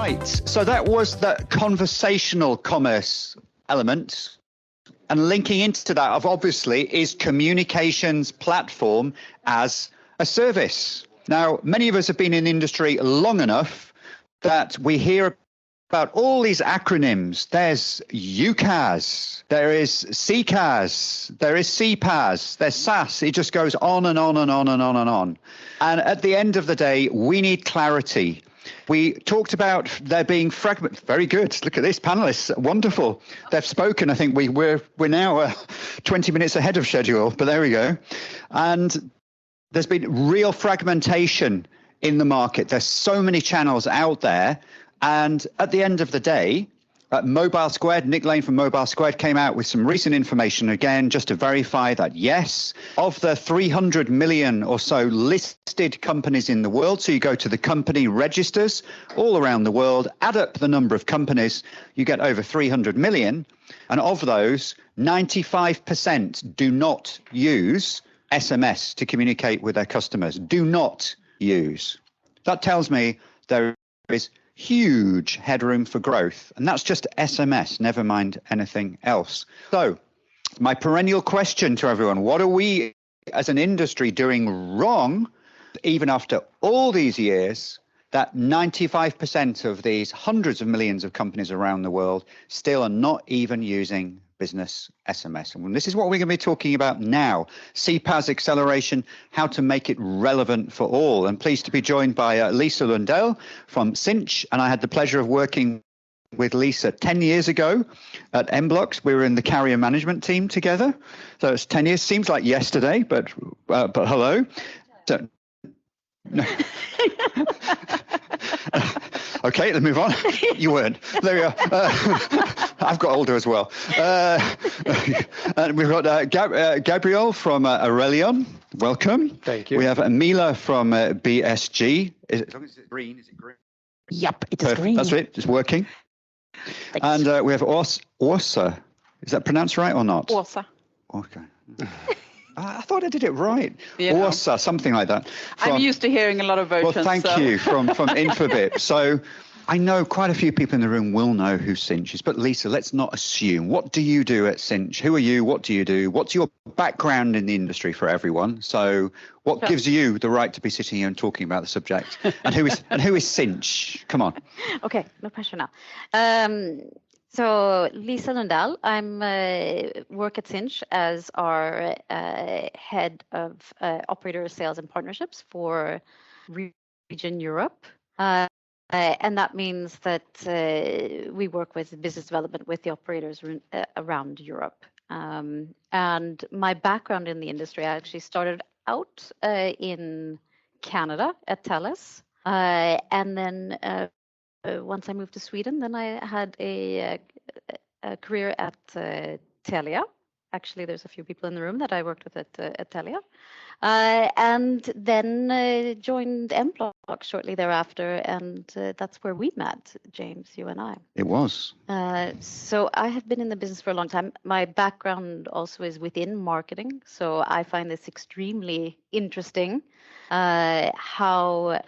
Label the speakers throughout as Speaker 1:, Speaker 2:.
Speaker 1: Right, so that was the conversational commerce element. And linking into that, obviously, is communications platform as a service. Now, many of us have been in the industry long enough that we hear about all these acronyms. There's UCaaS, there is CCaaS, there is CPaaS, there's SaaS. It just goes on and on and on and on and on. And at the end of the day, we need clarity. We talked about there being fragments. Very good. Look at this, panelists. Wonderful. They've spoken. I think we're now 20 minutes ahead of schedule, but there we go. And there's been real fragmentation in the market. There's so many channels out there. And at the end of the day, Mobile Squared, Nick Lane from Mobile Squared came out with some recent information again, just to verify that, yes, of the 300 million or so listed companies in the world, so you go to the company registers all around the world, add up the number of companies, you get over 300 million. And of those, 95% do not use SMS to communicate with their customers, do not use. That tells me there is huge headroom for growth, and that's just SMS, never mind anything else. So my perennial question to everyone, what are we as an industry doing wrong, even after all these years, that 95% of these hundreds of millions of companies around the world still are not even using business SMS? And this is what we're going to be talking about now. CPaaS acceleration, how to make it relevant for all. And pleased to be joined by Lisa Lundell from Sinch. And I had the pleasure of working with Lisa 10 years ago at Mblocks. We were in the carrier management team together. So it's 10 years, seems like yesterday, but hello. So, no. Okay, let's move on. You weren't. There we are. I've got older as well. And we've got Gabriel from Arelion. Welcome.
Speaker 2: Thank you.
Speaker 1: We have Mila from BSG. As long as it's green, is it green?
Speaker 3: Yep, it is green.
Speaker 1: That's it. It's working. Thanks. And we have Åsa. Is that pronounced right or not?
Speaker 3: Åsa.
Speaker 1: Okay. I thought I did it right.
Speaker 3: Yeah.
Speaker 1: Åsa, something like that.
Speaker 3: I'm used to hearing a lot of versions.
Speaker 1: Well, thank you from Infobip. So I know quite a few people in the room will know who Sinch is, but Lisa, let's not assume. What do you do at Sinch? Who are you? What do you do? What's your background in the industry for everyone? So what gives you the right to be sitting here and talking about the subject? And who is Sinch? Come on.
Speaker 3: Okay, no pressure now. So Lisa Lundell, I'm work at Sinch as our head of operator sales and partnerships for region Europe. And that means that we work with business development with the operators around Europe. And my background in the industry, I actually started out in Canada at TELUS. And then once I moved to Sweden, then I had a career at Telia. Actually, there's a few people in the room that I worked with at Telia. And then joined Mblocks shortly thereafter, and that's where we met, James, you and I.
Speaker 1: It was.
Speaker 3: So I have been in the business for a long time. My background also is within marketing, so I find this extremely interesting, how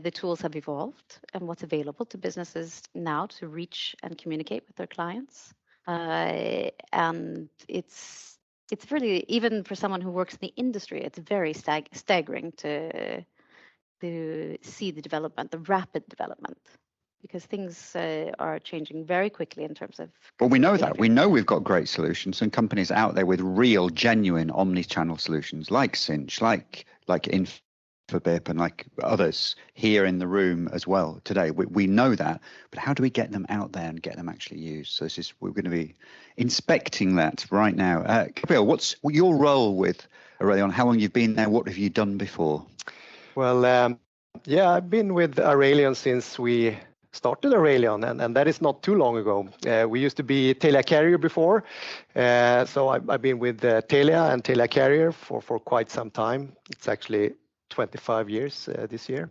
Speaker 3: the tools have evolved and what's available to businesses now to reach and communicate with their clients. And it's really, even for someone who works in the industry, it's very staggering to see the development, the rapid development, because things are changing very quickly in terms of.
Speaker 1: Well, we know that. We know we've got great solutions and companies out there with real, genuine omni-channel solutions like Sinch, like Infobip and like others here in the room as well today. We know that, but how do we get them out there and get them actually used? So we're going to be inspecting that right now. Gabriel, what's your role with Arelion? How long you've been there? What have you done before?
Speaker 2: Well, I've been with Arelion since we started Arelion, and that is not too long ago. We used to be Telia Carrier before, so I've been with Telia and Telia Carrier for quite some time. It's actually 25 years this year.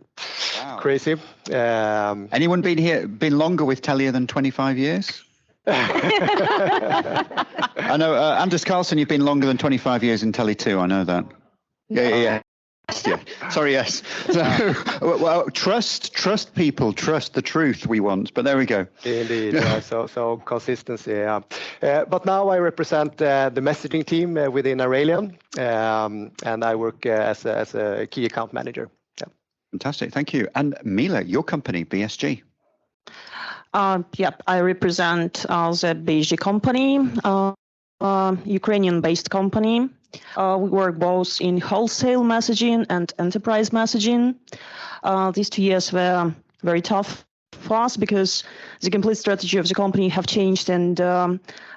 Speaker 1: Wow.
Speaker 2: Crazy.
Speaker 1: Anyone been longer with Telia than 25 years? I know, Anders Carlson, you've been longer than 25 years in Tele2, I know that. Yeah. Yeah. Sorry, yes. So, well, trust people, trust the truth we want. But there we go.
Speaker 2: Indeed. So consistency. Yeah. But now I represent the messaging team within Arelion, and I work as a key account manager. Yeah.
Speaker 1: Fantastic. Thank you. And Mila, your company, BSG.
Speaker 4: Yep, I represent the BSG company, Ukrainian-based company. We work both in wholesale messaging and enterprise messaging. These 2 years were very tough for us because the complete strategy of the company have changed, and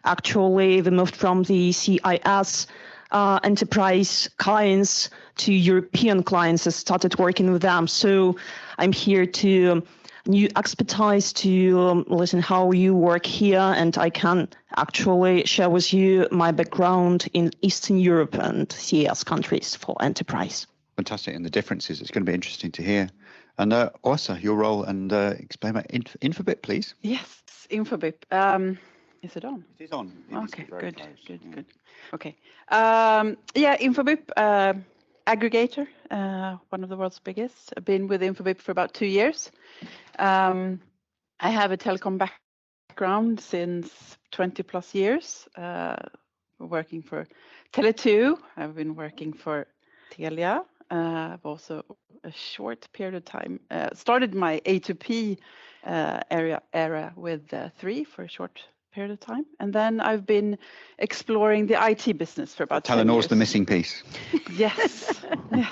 Speaker 4: actually we moved from the CIS enterprise clients to European clients and started working with them. So I'm here to new expertise to listen how you work here, and I can actually share with you my background in Eastern Europe and CIS countries for enterprise.
Speaker 1: Fantastic. And the differences, it's going to be interesting to hear. And Åsa, your role, and explain about Infobip, please.
Speaker 5: Yes, Infobip. Is it on?
Speaker 1: It is on.
Speaker 5: Okay, good. Okay. Infobip, aggregator, one of the world's biggest. I've been with Infobip for about 2 years. I have a telecom background since 20 plus years, working for Tele2. I've been working for Telia. I've also a short period of time started my A2P era with 3 for a short period of time, and then I've been exploring the IT business for about 10 years.
Speaker 1: Telenor's the missing piece.
Speaker 5: Yes.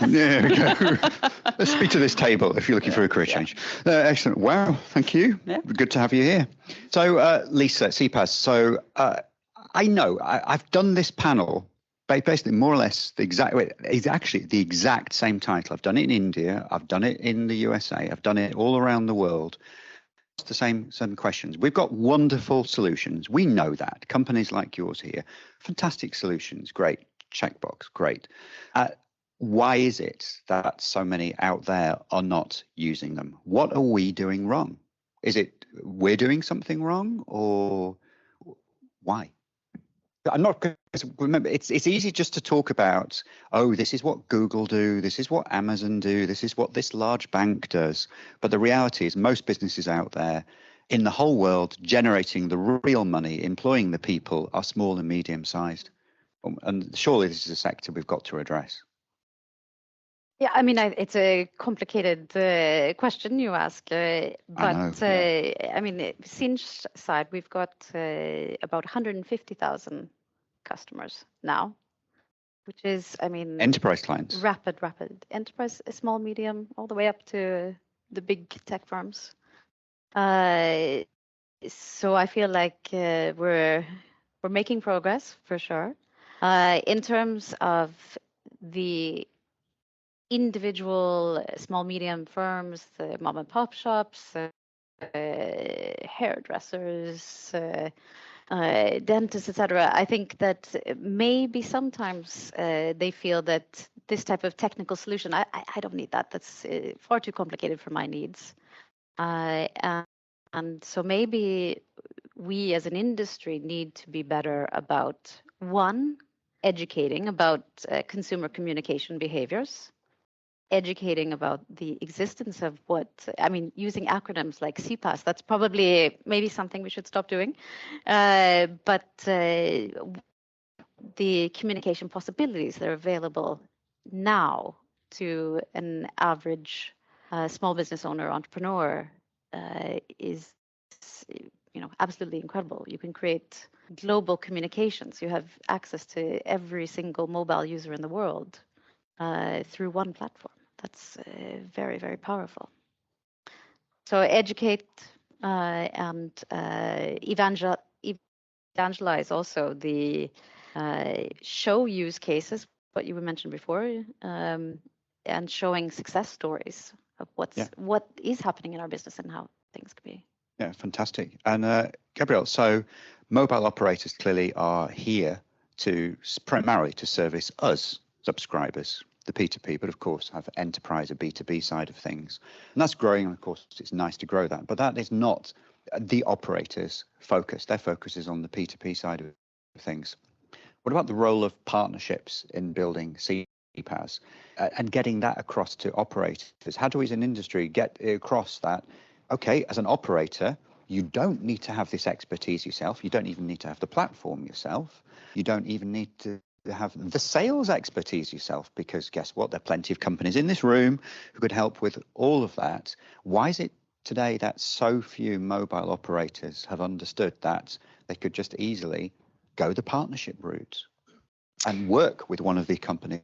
Speaker 1: There we go. Let's speak to this table if you're looking for a career change. Excellent. Wow. Thank you. Yeah. Good to have you here. So, Lisa, CPaaS. So, I know I've done this panel basically more or less the exact way. It's actually the exact same title. I've done it in India. I've done it in the USA. I've done it all around the world. It's the same questions. We've got wonderful solutions. We know that. Companies like yours here, fantastic solutions. Great. Checkbox. Great. Why is it that so many out there are not using them? What are we doing wrong? Is it we're doing something wrong, or why? I'm not, remember, it's easy just to talk about, oh, this is what Google do, this is what Amazon do, this is what this large bank does. But the reality is most businesses out there in the whole world generating the real money, employing the people, are small and medium sized. And surely this is a sector we've got to address.
Speaker 3: Yeah, I mean, it's a complicated question you ask, but I mean, Sinch side, we've got about 150,000 customers now, which is, I mean,
Speaker 1: enterprise clients,
Speaker 3: rapid enterprise, small, medium, all the way up to the big tech firms. So I feel like we're making progress for sure. In terms of the individual small medium firms, the mom and pop shops, hairdressers, dentists, etc. I think that maybe sometimes they feel that this type of technical solution, I don't need that. That's far too complicated for my needs. And so maybe we as an industry need to be better about, one, educating about consumer communication behaviors, educating about the existence of what, I mean, using acronyms like CPaaS, that's probably maybe something we should stop doing. But the communication possibilities that are available now to an average small business owner, entrepreneur is, absolutely incredible. You can create global communications. You have access to every single mobile user in the world through one platform. That's very, very powerful. So educate and evangelize also the show use cases, what you mentioned before, and showing success stories of what is happening in our business and how things can be.
Speaker 1: Yeah, fantastic. And Gabriel, so mobile operators clearly are here to primarily to service us subscribers, the P2P, but of course have enterprise, a B2B side of things. And that's growing, and of course it's nice to grow that, but that is not the operator's focus. Their focus is on the P2P side of things. What about the role of partnerships in building CPaaS, and getting that across to operators. How do we as an industry get across that, okay, as an operator, you don't need to have this expertise yourself. You don't even need to have the platform yourself. You don't even need to have the sales expertise yourself, because guess what? There are plenty of companies in this room who could help with all of that. Why is it today that so few mobile operators have understood that they could just easily go the partnership route and work with one of the companies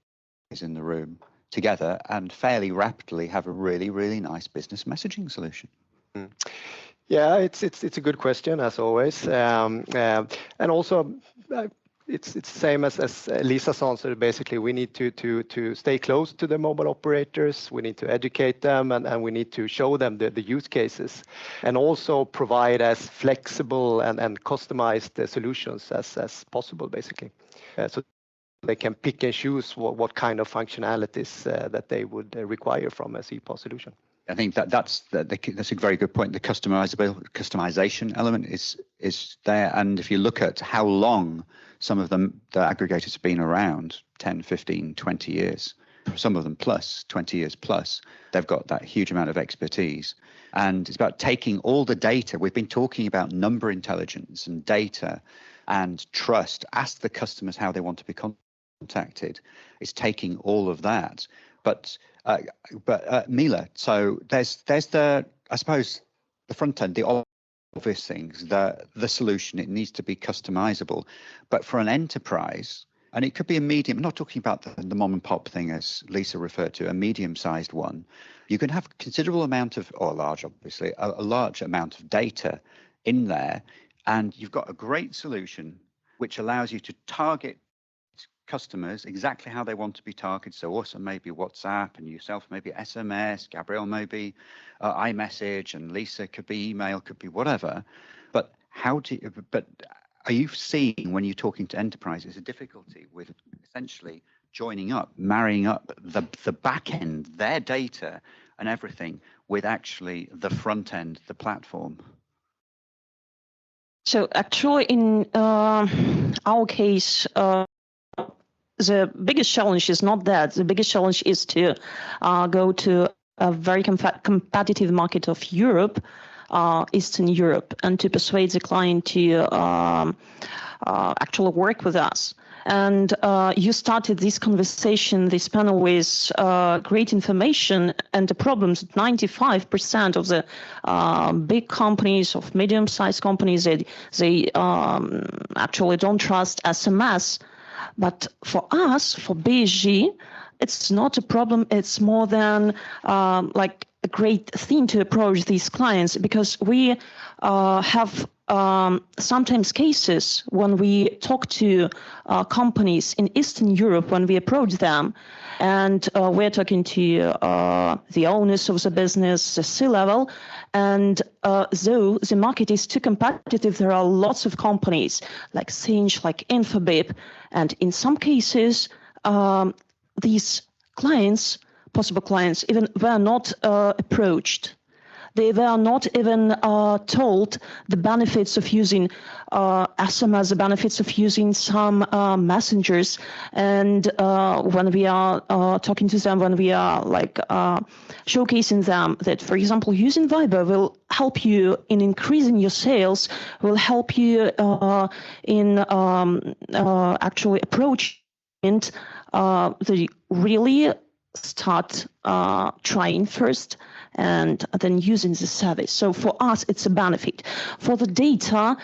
Speaker 1: in the room together and fairly rapidly have a really, really nice business messaging solution?
Speaker 2: Yeah, it's a good question as always, and also it's the same as Lisa's answer. Basically, we need to stay close to the mobile operators. We need to educate them, and we need to show them the use cases, and also provide as flexible and customized solutions as possible, basically, so they can pick and choose what kind of functionalities that they would require from a CPaaS solution.
Speaker 1: I think that's a very good point. The customization element is there, and if you look at how long some of them, the aggregators, have been around, 10, 15, 20 years, some of them plus 20 years plus, they've got that huge amount of expertise. And it's about taking all the data. We've been talking about number intelligence and data and trust. Ask the customers how they want to be contacted. It's taking all of that. But Mila, so there's the, I suppose, the front end, the obvious things, the solution, it needs to be customizable. But for an enterprise, and it could be a medium, I'm not talking about the mom and pop thing as Lisa referred to, a medium-sized one, you can have considerable amount of, or large obviously, a large amount of data in there, and you've got a great solution which allows you to target customers exactly how they want to be targeted. So also maybe WhatsApp, and yourself maybe SMS, Gabriel maybe iMessage, and Lisa could be email, could be whatever. But are you seeing, when you're talking to enterprises, a difficulty with essentially joining up, marrying up the back end, their data and everything, with actually the front end, the platform?
Speaker 4: So actually, in our case, the biggest challenge is not that. The biggest challenge is to go to a very competitive market of Europe, Eastern Europe, and to persuade the client to actually work with us. And you started this conversation, this panel, with great information and the problems. 95% of the big companies, of medium-sized companies, they actually don't trust SMS. But for us, for BSG, it's not a problem. It's more than like a great thing to approach these clients, because we have sometimes cases when we talk to companies in Eastern Europe, when we approach them, and we're talking to the owners of the business, the C-level, and though the market is too competitive, there are lots of companies like Sinch, like Infobip, and in some cases, these clients, possible clients, even were not approached. They were not even told the benefits of using SMS, the benefits of using some messengers. And when we are talking to them, when we are like showcasing them that, for example, using Viber will help you in increasing your sales, will help you in actually approaching they really start trying first and then using the service. So for us, it's a benefit. For the data,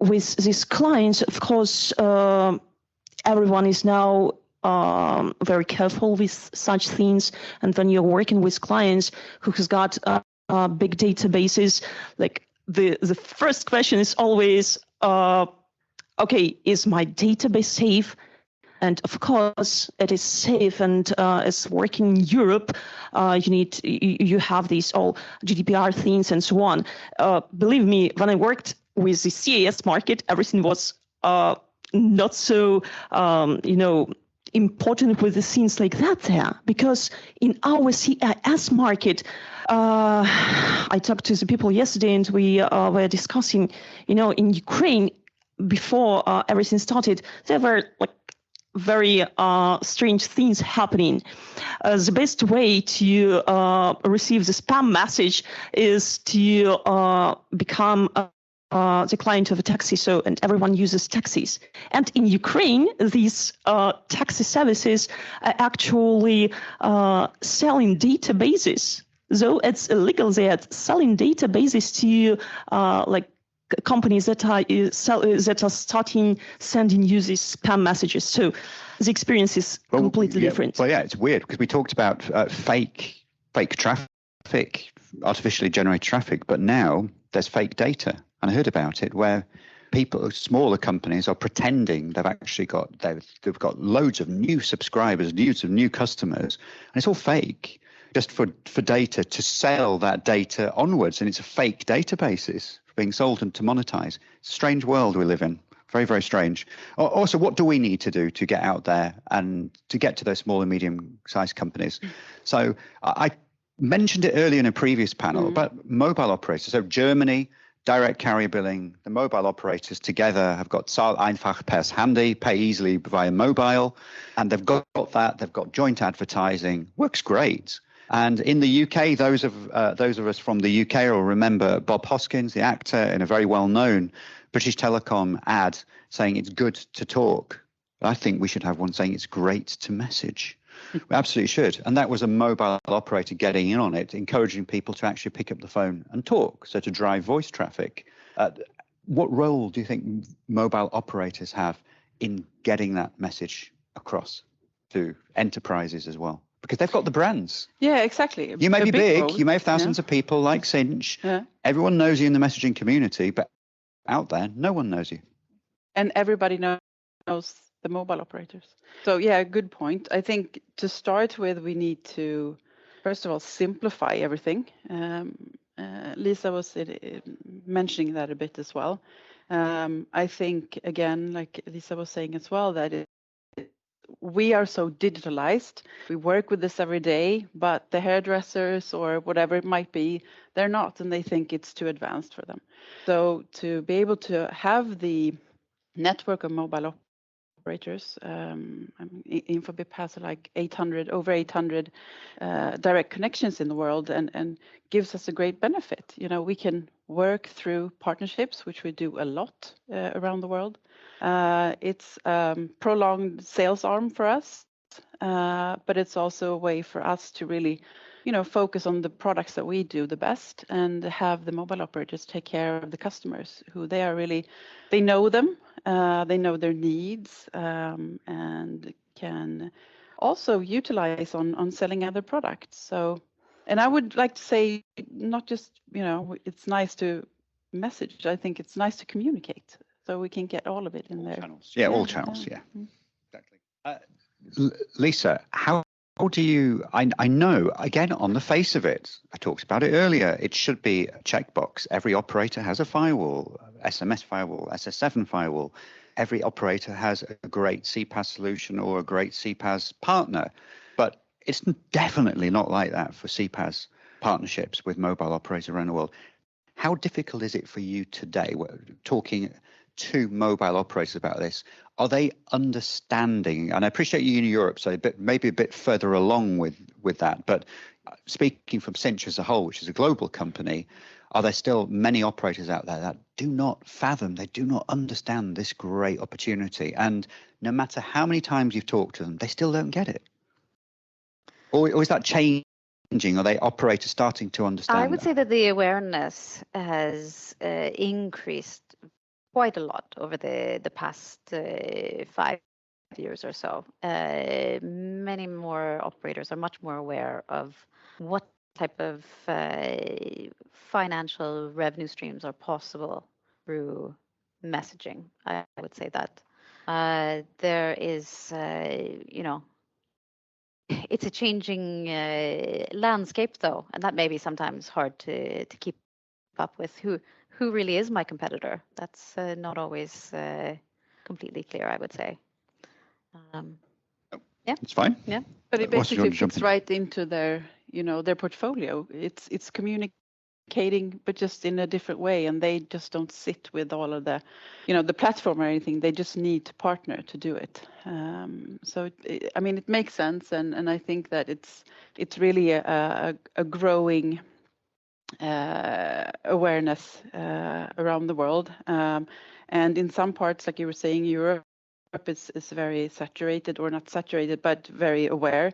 Speaker 4: with these clients, of course, everyone is now very careful with such things. And when you're working with clients who has got big databases, like the first question is always, okay, is my database safe? And of course, it is safe and it's working in Europe. You have these all GDPR things and so on. Believe me, when I worked with the CAS market, everything was not so, important with the things like that there. Because in our CAS market, I talked to the people yesterday, and we were discussing, in Ukraine, before everything started, there were like very strange things happening. The best way to receive the spam message is to become the client of a taxi, and everyone uses taxis. And in Ukraine, these taxi services are actually selling databases. Though it's illegal, they are selling databases to like companies that are starting sending users spam messages. So the experience is completely different.
Speaker 1: Well, yeah, it's weird because we talked about fake traffic, artificially generated traffic, but now there's fake data. And I heard about it where people, smaller companies, are pretending they've got loads of new subscribers, loads of new customers, and it's all fake, just for data to sell that data onwards, and it's a fake databases being sold and to monetize. It's a strange world we live in. Very, very strange. Also, what do we need to do to get out there and to get to those small and medium-sized companies? So I mentioned it earlier in a previous panel about mobile operators. So Germany, direct carrier billing, the mobile operators together have got Zahl einfach per Handy, pay easily via mobile, and they've got that. They've got joint advertising, works great. And in the UK, those of us from the UK will remember Bob Hoskins, the actor, in a very well-known British Telecom ad saying it's good to talk. I think we should have one saying it's great to message. We absolutely should. And that was a mobile operator getting in on it, encouraging people to actually pick up the phone and talk, so to drive voice traffic. What role do you think mobile operators have in getting that message across to enterprises as well? Because they've got the brands.
Speaker 5: Yeah, exactly.
Speaker 1: You may be big,
Speaker 5: role.
Speaker 1: you may have thousands of people like Sinch. Yeah. Everyone knows you in the messaging community, but out there, no one knows you.
Speaker 5: And everybody knows the mobile operators. So yeah, good point. I think to start with, we need to, first of all, simplify everything. Lisa was mentioning that a bit as well. I think, again, like Lisa was saying as well, that we are so digitalized. We work with this every day, but the hairdressers or whatever it might be, they're not, and they think it's too advanced for them. So to be able to have the network of mobile operators, Infobip has like over 800 direct connections in the world, and gives us a great benefit. You know, we can work through partnerships, which we do a lot around the world. It's prolonged sales arm for us, but it's also a way for us to really, focus on the products that we do the best and have the mobile operators take care of the customers who they know them, they know their needs, and can also utilize on selling other products. So, and I would like to say, not just, it's nice to message. I think it's nice to communicate. So we can get all of it in there.
Speaker 1: Channels. Yeah, all channels. Yeah, exactly. Lisa, how do you? I know. Again, on the face of it, I talked about it earlier. It should be a checkbox. Every operator has a firewall, SMS firewall, SS7 firewall. Every operator has a great CPaaS solution or a great CPaaS partner, but it's definitely not like that for CPaaS partnerships with mobile operators around the world. How difficult is it for you today? We're talking to mobile operators about this. Are they understanding? And I appreciate you in Europe, so maybe a bit further along with that. But speaking from Sinch as a whole, which is a global company, are there still many operators out there that do not fathom, they do not understand this great opportunity? And no matter how many times you've talked to them, they still don't get it? Or is that changing? Are they operators starting to understand?
Speaker 3: I would say that the awareness has increased quite a lot over the past 5 years or so. Many more operators are much more aware of what type of financial revenue streams are possible through messaging. I would say that there is, it's a changing landscape, though, and that may be sometimes hard to keep up with. Who really is my competitor? That's not always completely clear, I would say.
Speaker 1: Yeah, it's fine.
Speaker 3: Yeah,
Speaker 5: but it basically fits right into their, their portfolio. It's communication communicating, but just in a different way, and they just don't sit with all of the, the platform or anything. They just need to partner to do it. So it makes sense, and I think that it's really a growing awareness around the world, and in some parts, like you were saying, Europe is very saturated, or not saturated, but very aware,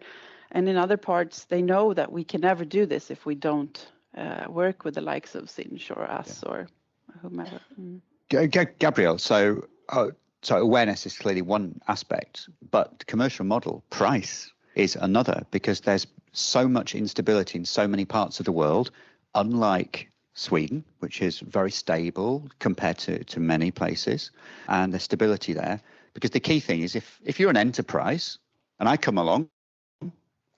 Speaker 5: and in other parts they know that we can never do this if we don't work with the likes of Sinch or us or whomever.
Speaker 1: Gabriel, so awareness is clearly one aspect, but commercial model, price, is another, because there's so much instability in so many parts of the world, unlike Sweden, which is very stable compared to many places, and there's stability there. Because the key thing is, if you're an enterprise and I come along,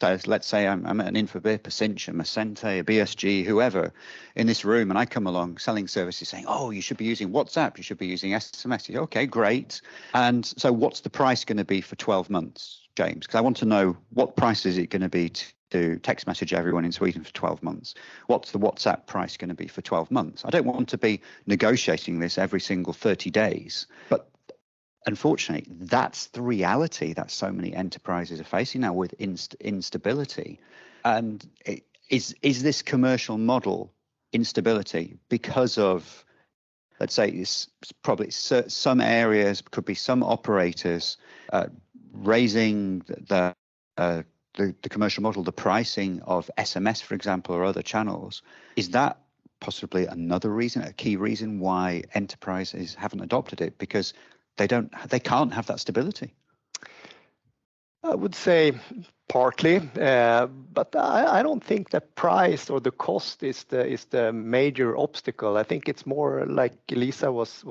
Speaker 1: so let's say I'm at an Infobip, a Sinch, a Macente, a BSG, whoever in this room, and I come along selling services saying, oh, you should be using WhatsApp, you should be using SMS. Okay, great. And so what's the price going to be for 12 months, James? Because I want to know, what price is it going to be to text message everyone in Sweden for 12 months? What's the WhatsApp price going to be for 12 months? I don't want to be negotiating this every single 30 days. But unfortunately, that's the reality that so many enterprises are facing now with instability. And is this commercial model instability because of, let's say, it's probably some areas, could be some operators raising the commercial model, the pricing of SMS, for example, or other channels? Is that possibly another reason, a key reason why enterprises haven't adopted it? Because they can't have that stability.
Speaker 2: I would say partly, but I don't think that price or the cost is the major obstacle. I think it's more like Lisa was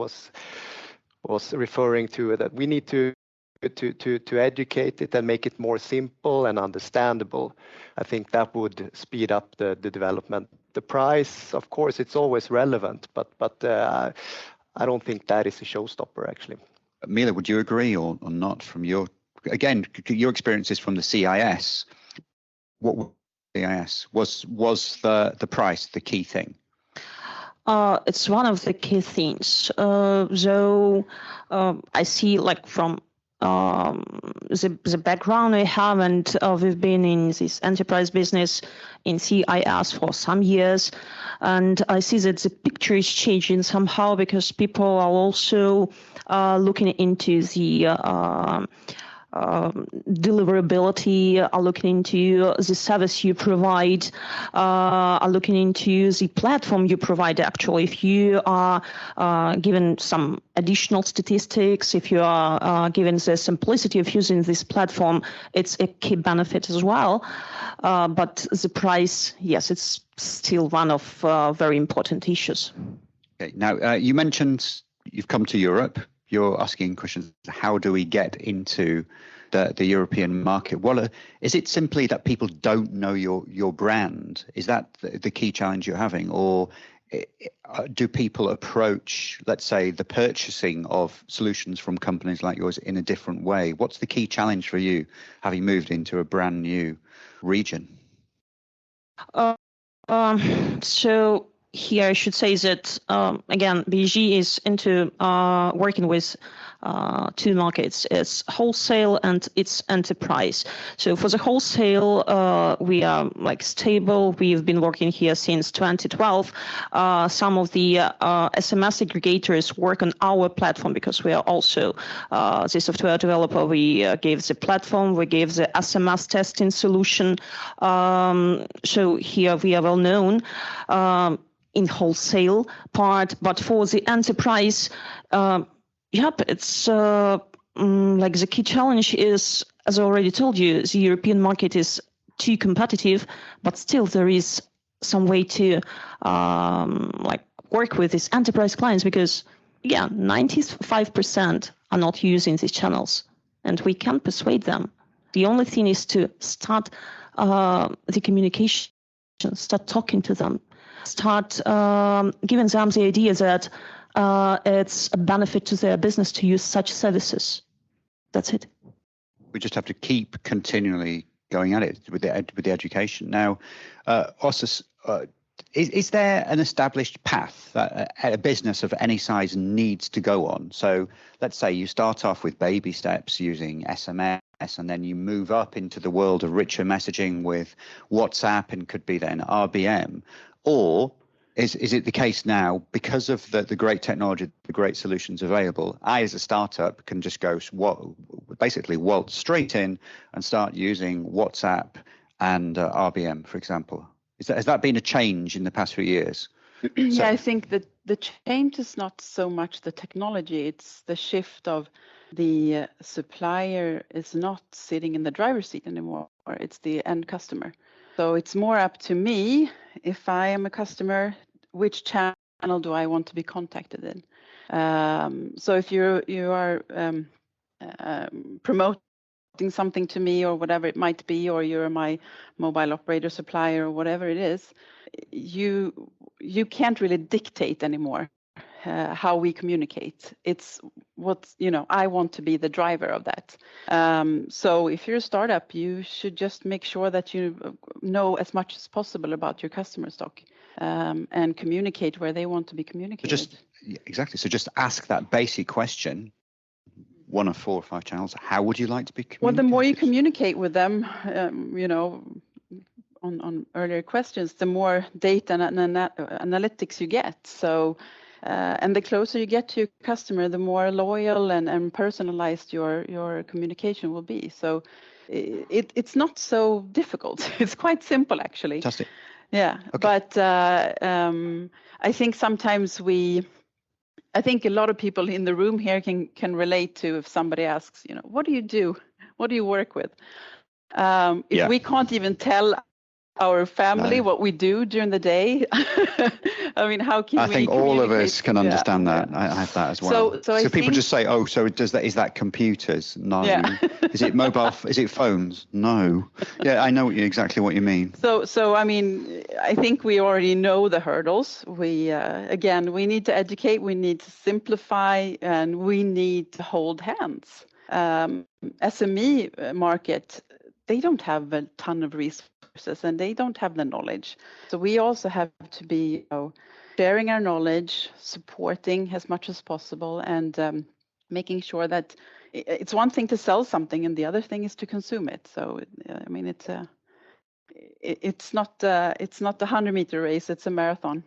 Speaker 2: referring to, that we need to educate it and make it more simple and understandable. I think that would speed up the development. The price, of course, it's always relevant, but I don't think that is a showstopper, actually.
Speaker 1: Mila, would you agree or not? From your experiences from the CIS, what was CIS? Was the price the key thing?
Speaker 4: It's one of the key things. So I see, like, from the background I have, and we've been in this enterprise business in CIS for some years, and I see that the picture is changing somehow, because people are also looking into the deliverability, are looking into the service you provide, are looking into the platform you provide. Actually, if you are given some additional statistics, if you are given the simplicity of using this platform, it's a key benefit as well. But the price, yes, it's still one of very important issues.
Speaker 1: Okay. Now, you mentioned you've come to Europe. You're asking questions, how do we get into the European market? Is it simply that people don't know your brand? Is that the key challenge you're having? Or do people approach, let's say, the purchasing of solutions from companies like yours in a different way? What's the key challenge for you, having moved into a brand new region?
Speaker 4: So here I should say that, again, BG is into working with two markets. It's wholesale and it's enterprise. So for the wholesale, we are like stable. We've been working here since 2012. Some of the SMS aggregators work on our platform, because we are also the software developer. We gave the platform, we gave the SMS testing solution. So here we are well known in wholesale part, but for the enterprise, it's like the key challenge is, as I already told you, the European market is too competitive, but still there is some way to like work with these enterprise clients, because 95% are not using these channels, and we can persuade them. The only thing is to start the communication, start talking to them, start giving them the idea that it's a benefit to their business to use such services. That's it.
Speaker 1: We just have to keep continually going at it with the education. Now, also, Is there an established path that a business of any size needs to go on? So let's say you start off with baby steps using SMS, and then you move up into the world of richer messaging with WhatsApp and could be then RBM. Or is it the case now, because of the great technology, the great solutions available, I as a startup can just go basically waltz straight in and start using WhatsApp and RBM, for example? Has that been a change in the past few years?
Speaker 5: Yeah, I think that the change is not so much the technology, it's the shift of the supplier is not sitting in the driver's seat anymore, it's the end customer. So it's more up to me, if I am a customer, which channel do I want to be contacted in? So if you are promoting something to me or whatever it might be, or you're my mobile operator supplier or whatever it is, you can't really dictate anymore how we communicate. It's what, I want to be the driver of that. So if you're a startup, you should just make sure that you know as much as possible about your customer stock and communicate where they want to be communicated.
Speaker 1: Exactly. So just ask that basic question. One of 4 or 5 channels. How would you like to be communicated?
Speaker 5: Well, the more you communicate with them, on earlier questions, the more data and analytics you get. So, and the closer you get to your customer, the more loyal and personalized your communication will be. So, it's not so difficult. It's quite simple, actually.
Speaker 1: Fantastic.
Speaker 5: Yeah, okay. But I think sometimes I think a lot of people in the room here can relate to if somebody asks, what do you do? What do you work with? If we can't even tell our family what we do during the day, I mean, how can we?
Speaker 1: I think all of us can understand that. Yeah. I have that as well. So people just say, "Oh, so is that computers?" No. Yeah. Is it mobile? Is it phones? No. Yeah, I know exactly what you mean.
Speaker 5: So I mean, I think we already know the hurdles. We need to educate, we need to simplify, and we need to hold hands. SME market, they don't have a ton of resources and they don't have the knowledge. So we also have to be sharing our knowledge, supporting as much as possible, and making sure that it's one thing to sell something and the other thing is to consume it. So I mean, it's not a 100-meter race; it's a marathon.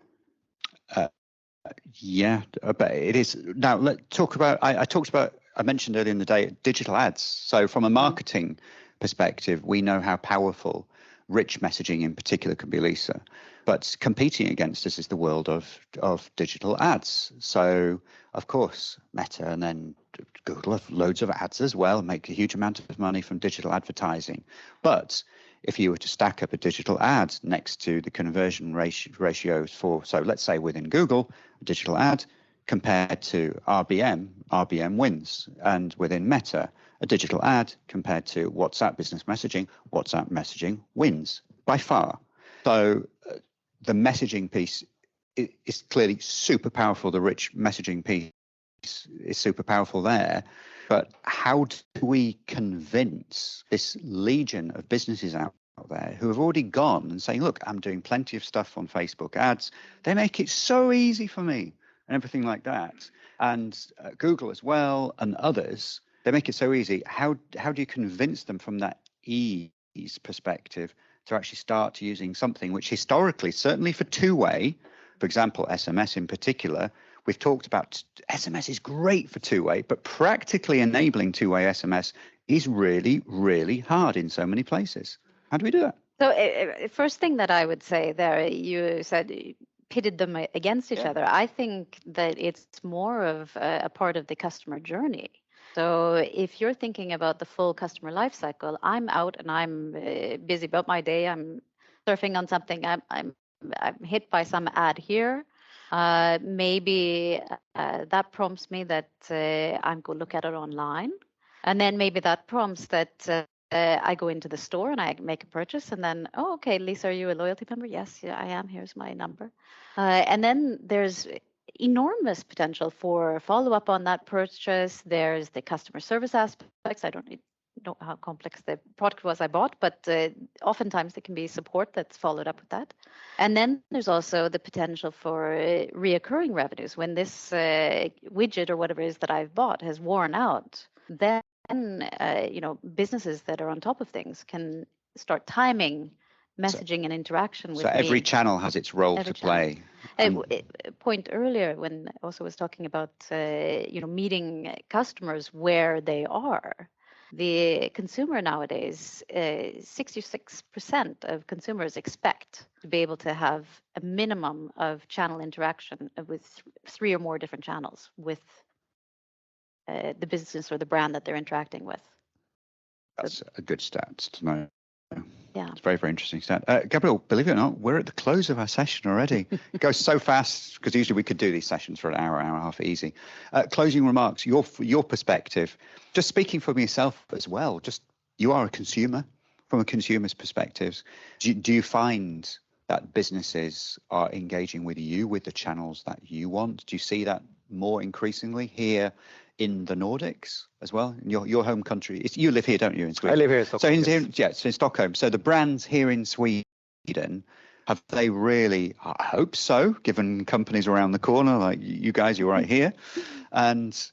Speaker 1: Yeah, but it is. Now let's talk about. I mentioned earlier in the day digital ads. So from a marketing perspective, we know how powerful rich messaging in particular can be, Lisa. But competing against us is the world of digital ads. So of course, Meta and then Google have loads of ads as well, make a huge amount of money from digital advertising. But if you were to stack up a digital ad next to the conversion ratios for, so let's say within Google, a digital ad compared to RBM wins. And within Meta, a digital ad compared to WhatsApp business messaging wins by far. So the messaging piece is clearly super powerful. The rich messaging piece is super powerful there. But how do we convince this legion of businesses out there who have already gone and saying, look, I'm doing plenty of stuff on Facebook ads. They make it so easy for me and everything like that. And Google as well and others, they make it so easy. How do you convince them from that ease perspective to actually start using something which historically, certainly for two-way, for example, SMS in particular, we've talked about SMS is great for two-way, but practically enabling two-way SMS is really, really hard in so many places. How do we do that?
Speaker 3: So first thing that I would say there, you said pitted them against each other. I think that it's more of a part of the customer journey. So if you're thinking about the full customer life cycle, I'm out and I'm busy about my day. I'm surfing on something. I'm hit by some ad here. Maybe that prompts me that I'm going to look at it online. And then maybe that prompts that I go into the store and I make a purchase. And then, oh, okay, Lisa, are you a loyalty member? Yes, yeah, I am. Here's my number. And then there's enormous potential for follow up on that purchase. There's the customer service aspects. I don't know how complex the product was I bought, but oftentimes there can be support that's followed up with that. And then there's also the potential for reoccurring revenues. When this widget or whatever it is that I've bought has worn out, then businesses that are on top of things can start timing messaging and interaction with
Speaker 1: so every
Speaker 3: me.
Speaker 1: channel has its role to play.
Speaker 3: Point earlier when also was talking about meeting customers where they are. The consumer nowadays, 66% of consumers expect to be able to have a minimum of channel interaction with 3 or more different channels with the business or the brand that they're interacting with.
Speaker 1: That's a good stat to know.
Speaker 3: Yeah.
Speaker 1: It's very, very interesting stat. Gabriel, believe it or not, we're at the close of our session already. It goes so fast because usually we could do these sessions for an hour and a half easy. Closing remarks, your perspective, just speaking for yourself as well, just you are a consumer. From a consumer's perspective, do you find that businesses are engaging with you with the channels that you want? Do you see that more increasingly here in the Nordics as well, in your home country? You live here, don't you, in Sweden?
Speaker 2: I live here in Stockholm.
Speaker 1: So in Stockholm. So the brands here in Sweden, have they really, I hope so, given companies around the corner like you guys, you're right here, and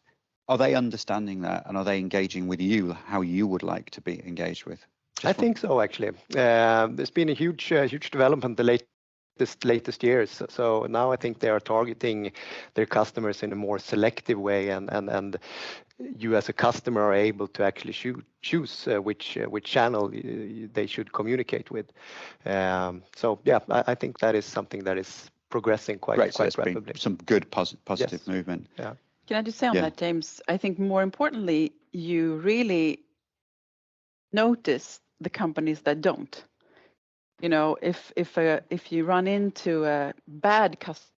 Speaker 1: are they understanding that, and are they engaging with you how you would like to be engaged with?
Speaker 2: I think so, actually. There's been a huge development the latest years. So now I think they are targeting their customers in a more selective way, and you as a customer are able to actually choose which channel they should communicate with. So yeah, I think that is something that is progressing quite rapidly.
Speaker 1: Some good positive movement.
Speaker 2: Yeah.
Speaker 5: Can I just say on that, James? I think more importantly, you really notice the companies that don't. If you run into a bad customer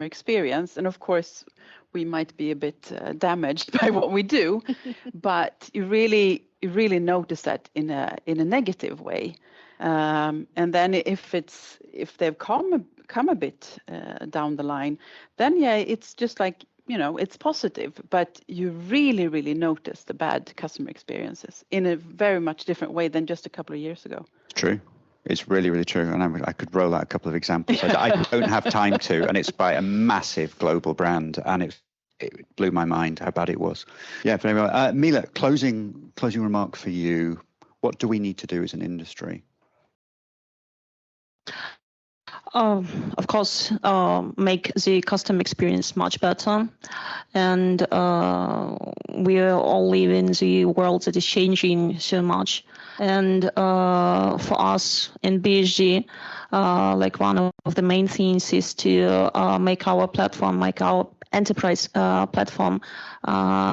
Speaker 5: experience, and of course we might be a bit damaged by what we do, but you really notice that in a negative way. And then if they've come a bit down the line, then it's just like, it's positive, but you really notice the bad customer experiences in a very much different way than just a couple of years ago.
Speaker 1: True. It's really, really true. And I could roll out a couple of examples. I don't have time to, and it's by a massive global brand, and it blew my mind how bad it was. Yeah, very well. Mila, closing remark for you. What do we need to do as an industry?
Speaker 4: Of course, make the customer experience much better. And we all live in the world that is changing so much. And for us in BSG, like one of the main things is to make our platform, make our enterprise platform,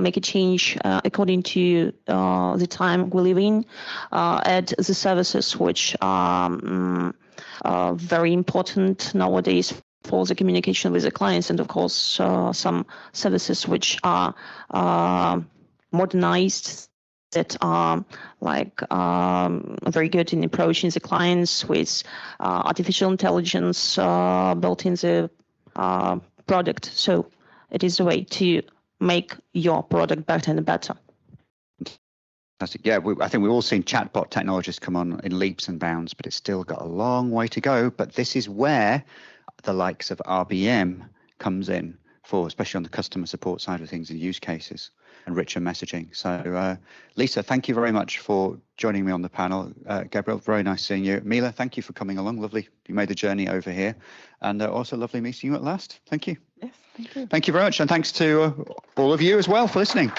Speaker 4: make a change according to the time we live in, add the services which are very important nowadays for the communication with the clients, and of course some services which are modernized, that are like very good in approaching the clients with artificial intelligence built in the product. So it is the way to make your product better and better.
Speaker 1: Fantastic. Yeah, I think we've all seen chatbot technologies come on in leaps and bounds, but it's still got a long way to go. But this is where the likes of RBM comes in for, especially on the customer support side of things and use cases and richer messaging. So Lisa, thank you very much for joining me on the panel. Gabriel, very nice seeing you. Mila, thank you for coming along. Lovely. You made the journey over here. And also lovely meeting you at last. Thank you.
Speaker 5: Yes, thank you.
Speaker 1: Thank you very much. And thanks to all of you as well for listening.